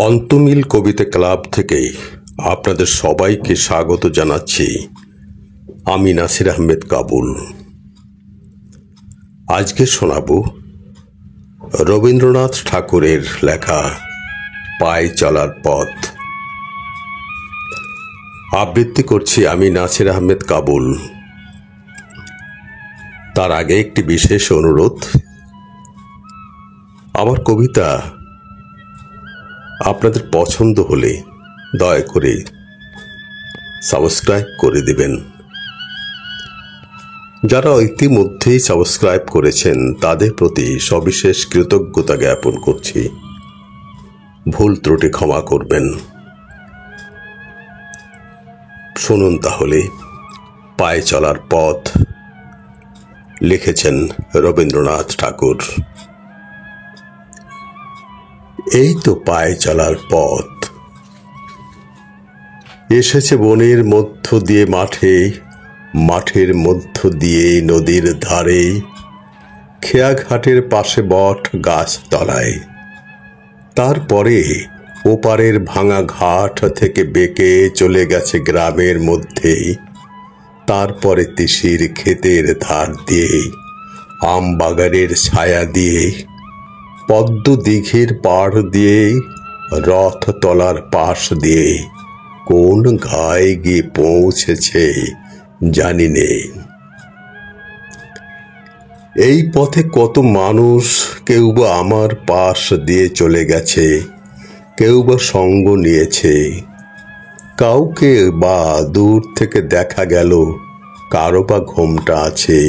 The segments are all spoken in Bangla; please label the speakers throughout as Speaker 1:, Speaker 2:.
Speaker 1: অন্তমিল কবিতা ক্লাব থেকে আপনাদের সবাইকে স্বাগত জানাচ্ছি। আমি নাসির আহমেদ কাবুল। আজকে শোনাব রবীন্দ্রনাথ ঠাকুরের লেখা পায়ে চলার পথ। আবৃত্তি করছি আমি নাসির আহমেদ কাবুল। তার আগে একটি বিশেষ অনুরোধ, আমার কবিতা আপনাদের পছন্দ হলে দয়া করে সাবস্ক্রাইব করে দেবেন। যারা ইতিমধ্যেই সাবস্ক্রাইব করেছেন তাদের প্রতি সবিশেষ কৃতজ্ঞতা জ্ঞাপন করছি। ভুল ত্রুটি ক্ষমা করবেন। শুনুন তাহলে পায়ে চলার পথ, লিখেছেন রবীন্দ্রনাথ ঠাকুর। এই তো পায়ে চলার পথ, এসেছে বনের মধ্য দিয়ে মাঠে, মাঠের মধ্য দিয়ে নদীর ধারে, খেয়াঘাটের পাশে বট গাছ তলায়। তারপরে ওপারের ভাঙা ঘাট থেকে বেঁকে চলে গেছে গ্রামের মধ্যে। তারপরে তিসির ক্ষেতের ধার দিয়ে, আম বাগানের ছায়া দিয়ে, পদ্ম দিঘির পাড় দিয়ে, রথ তলার পাশ দিয়ে কোন গায়ে গিয়ে পৌঁছেছে জানি নে। এই পথে কত মানুষ, কেউ বা আমার পাশ দিয়ে চলে গেছে, কেউ বা সঙ্গ নিয়েছে, কাউকে বা দূর থেকে দেখা গেল, কারো বা ঘোমটা আছে,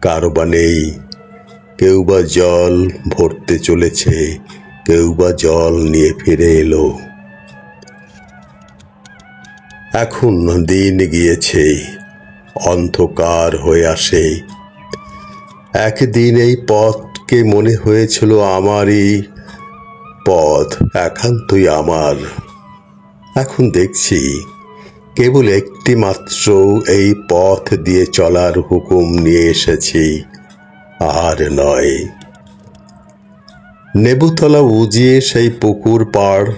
Speaker 1: কারো বা নেই, কেউ বা জল ভরতে চলেছে, কেউ বা জল নিয়ে ফিরে এলো। এখন দিন গিয়েছে, অন্ধকার হয়ে আসে। একদিন এই পথকে মনে হয়েছিল আমারই পথ, একান্তই আমার। এখন দেখছি কেবল একটি মাত্র এই পথ দিয়ে চলার হুকুম নিয়ে এসেছি, আর নয়। নেবুতলা উজিয়ে সেই পুকুর পাড়,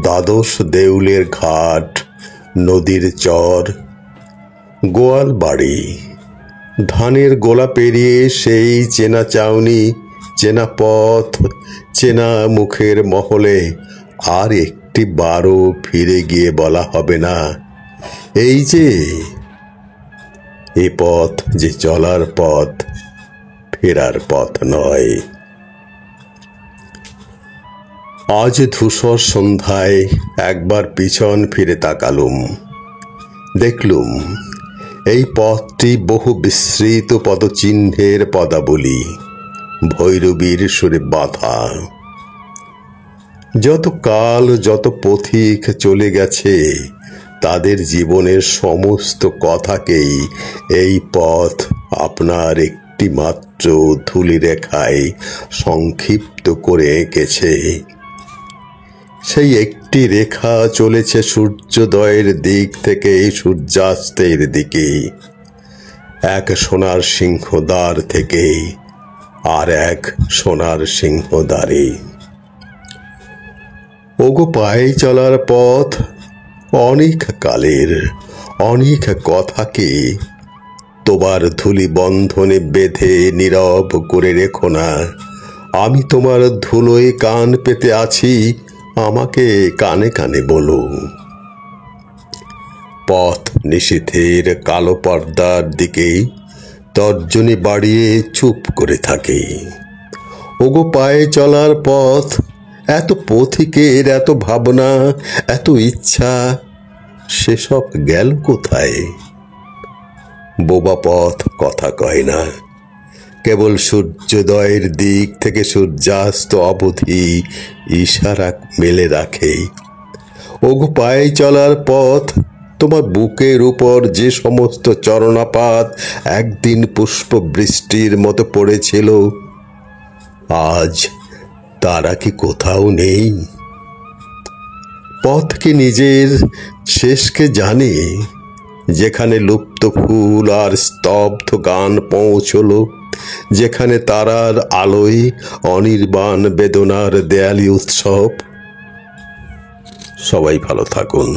Speaker 1: দ্বাদশ দেউলের ঘাট, নদীর চর, গোয়াল বাড়ি, ধানের গোলা পেরিয়ে সেই চেনা চাউনি, চেনা পথ, চেনা মুখের মহলে আর একটি বারও ফিরে গিয়ে বলা হবে না, এই যে এ পথ যে চলার পথ, ফেরার পথ নয়। আজ ধূসর সন্ধ্যায় একবার পিছন ফিরে তাকালুম, দেখলুম এই পথটি বহু বিস্মৃত পদচিহ্নের পদাবলী, ভৈরবীর সুরে বাঁধা। যত কাল যত পথিক চলে গেছে, তাদের জীবনের সমস্ত কথাকেই এই পথ আপনার একটি মাত্র ধূলি রেখায় সংক্ষিপ্ত করে এঁকেছে। সেই একটি রেখা চলেছে সূর্যোদয়ের দিক থেকে সূর্যাস্তের দিকে, এক সোনার সিংহদ্বার থেকে আর এক সোনার সিংহদ্বারে। ওগো পায়ে চলার পথ, অনেক কালের অনেক কথাকে তোমার ধূলি বন্ধনে বেঁধে নীরব করে রেখো না। আমি তোমার ধুলোয় কান পেতে আছি, আমাকে কানে কানে বলো। পথ নিশীথের কালো পর্দার দিকে তর্জনী বাড়িয়ে চুপ করে থাকে। ওগো পায়ে চলার পথ, এত পথিকের এত ভাবনা, এত ইচ্ছা, সেসব গেল কোথায়? বোবা পথ কথা কয় না, কেবল সূর্যোদয়ের দিক থেকে সূর্যাস্ত অবধি ইশারা মেলে রাখে। ওগো পায়ে চলার পথ, তোমার বুকের উপর যে সমস্ত চরণাপাত একদিন পুষ্প বৃষ্টির মতো পড়েছিল, আজ তারা কি কোথাও নেই? পথ কি নিজের শেষকে জানে, যেখানে লুপ্ত ফুল আর স্তব্ধ গান পৌঁছলো, যেখানে তারার আলোয় অনির্বাণ বেদনার দেয়ালি উৎসব? সবাই ভালো থাকুন।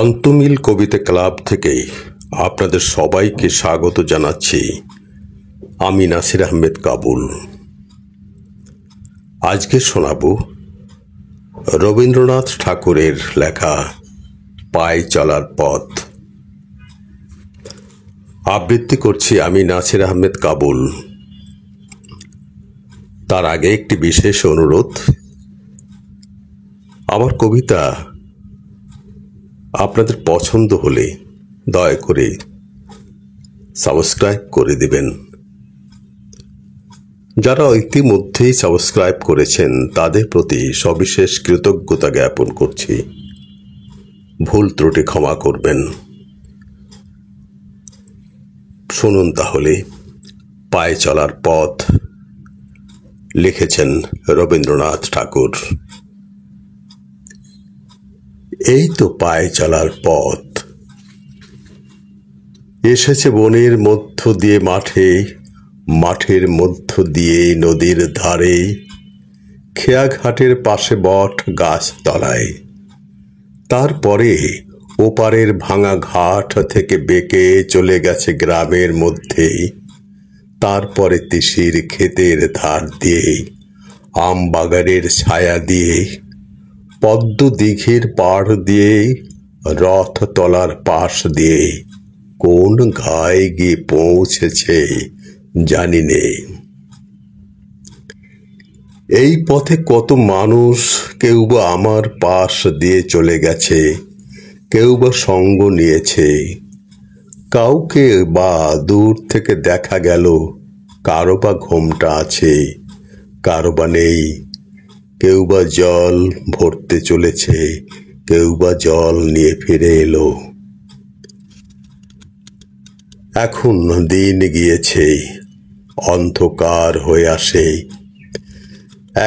Speaker 1: অন্তমিল কবিতা ক্লাব থেকে আপনাদের সবাইকে স্বাগত জানাচ্ছি। আমি নাসির আহমেদ কাবুল। আজকে শোনাব রবীন্দ্রনাথ ঠাকুরের লেখা পায়ে চলার পথ। আবৃত্তি করছি আমি নাসির আহমেদ কাবুল। তার আগে একটি বিশেষ অনুরোধ, আমার কবিতা আপনাদের পছন্দ হলে দয়া করে সাবস্ক্রাইব করে দেবেন। যারা ইতিমধ্যেই সাবস্ক্রাইব করেছেন তাদের প্রতি সবিশেষ কৃতজ্ঞতা জ্ঞাপন করছি। ভুল ত্রুটি ক্ষমা করবেন। শুনুন তাহলে পায়ে চলার পথ, লিখেছেন রবীন্দ্রনাথ ঠাকুর। এই তো পায়ে চলার পথ, এসেছে বনের মধ্য দিয়ে মাঠে, মাঠের মধ্য দিয়ে নদীর ধারে, খেয়াঘাটের পাশে বট গাছ তলায়। তারপরে ওপারের ভাঙা ঘাট থেকে বেঁকে চলে গেছে গ্রামের মধ্যে। তারপরে তিসির ক্ষেতের ধার দিয়ে, আম বাগানের ছায়া দিয়ে, পদ্ম দিঘির পাড় দিয়ে, রথ তলার পাশ দিয়ে কোন গায়ে গিয়ে পৌঁছেছে জানি নে। এই পথে কত মানুষ, কেউ বা আমার পাশ দিয়ে চলে গেছে, কেউ বা সঙ্গ নিয়েছে। কাউকে বা দূর থেকে দেখা গেল, কারো বা ঘোমটা আছে, কারো বা নেই। কেউ বা জল ভরতে চলেছে, কেউ বা জল নিয়ে ফিরে এলো। এখন দিন গিয়েছে, অন্ধকার হয়ে আসে।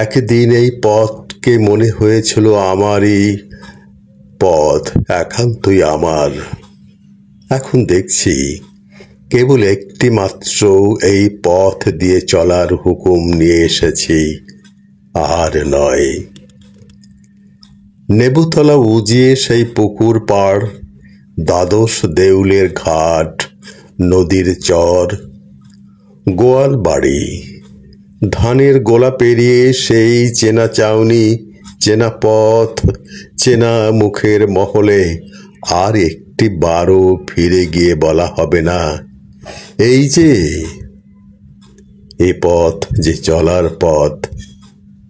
Speaker 1: একদিন এই পথকে মনে হয়েছিল আমারই পথ, একান্তই আমার। এখন দেখছি কেবল একটি মাত্র এই পথ দিয়ে চলার হুকুম নিয়ে এসেছি, আর নয়। নেবুতলা উজিয়ে সেই পুকুর পাড়, দ্বাদশ দেউলের ঘাট, নদীর চর, গোয়াল বাড়ি, ধানের গোলা পেরিয়ে সেই চেনা চাউনি, চেনা পথ, চেনা মুখের মহলে আর একটি বারও ফিরে গিয়ে বলা হবে না, এই যে এ পথ যে চলার পথ,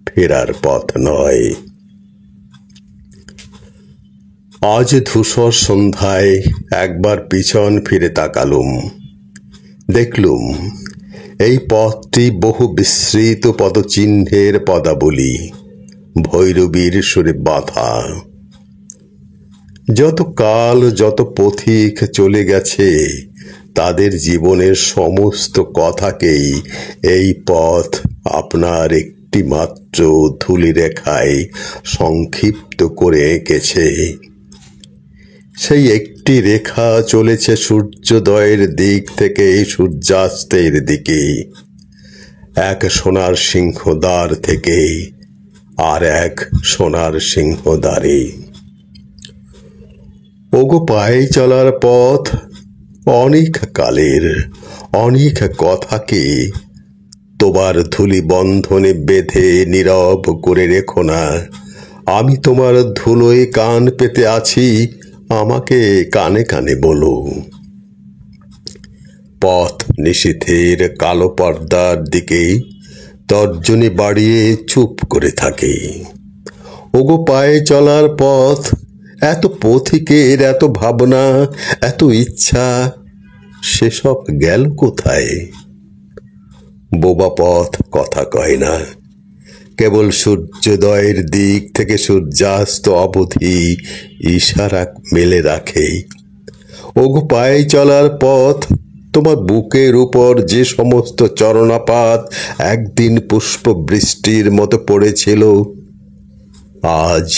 Speaker 1: ফেরার পথ নয়। আজ ধূসর সন্ধ্যায় একবার পিছন ফিরে তাকালুম, দেখলুম এই পথটি বহু বিস্মৃত পদচিহ্নের পদাবলী, ভৈরবীর সুরে বাঁধা। যত কাল যত পথিক চলে গেছে, তাদের জীবনের সমস্ত কথাকেই এই পথ আপনার একটি মাত্র ধূলি রেখায় সংক্ষিপ্ত করে এঁকেছে। সেই একটি রেখা চলেছে সূর্যোদয়ের দিক থেকে সূর্যাস্তের দিকে, এক সোনার সিংহদ্বার থেকে আর এক সোনার সিংহদ্বারে। ওগো পায়ে চলার পথ, অনেক কালের অনেক কথাকে তোমার ধূলি বন্ধনে বেঁধে নীরব করে রেখো না। আমি তোমার ধুলোয় কান পেতে আছি, আমাকে কানে কানে বলো। পথ নিশীথের কালো পর্দার দিকে তর্জনী বাড়িয়ে চুপ করে থাকে। ওগো পায়ে চলার পথ, এত পথিকের এত ভাবনা, এত ইচ্ছা, সেসব গেল কোথায়? বোবা পথ কথা কয় না, কেবল সূর্যোদয়ের দিক থেকে সূর্যাস্ত অবধি ইশারা মেলে রাখে। ওগো পায়ে চলার পথ, তোমার বুকের উপর যে সমস্ত চরণাপাত একদিন পুষ্প বৃষ্টির মতো পড়েছিল, আজ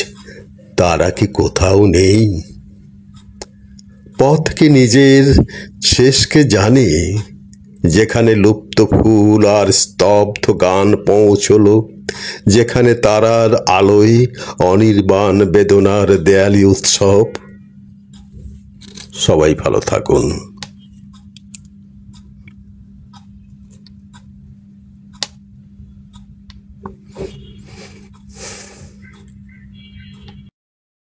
Speaker 1: তারা কি কোথাও নেই? পথ কি নিজের শেষকে জানে, যেখানে লুপ্ত ফুল আর স্তব্ধ গান পৌঁছলো, যেখানে তারার আলোয় অনির্বাণ বেদনার দেয়ালি উৎসব। সবাই ভালো থাকুন।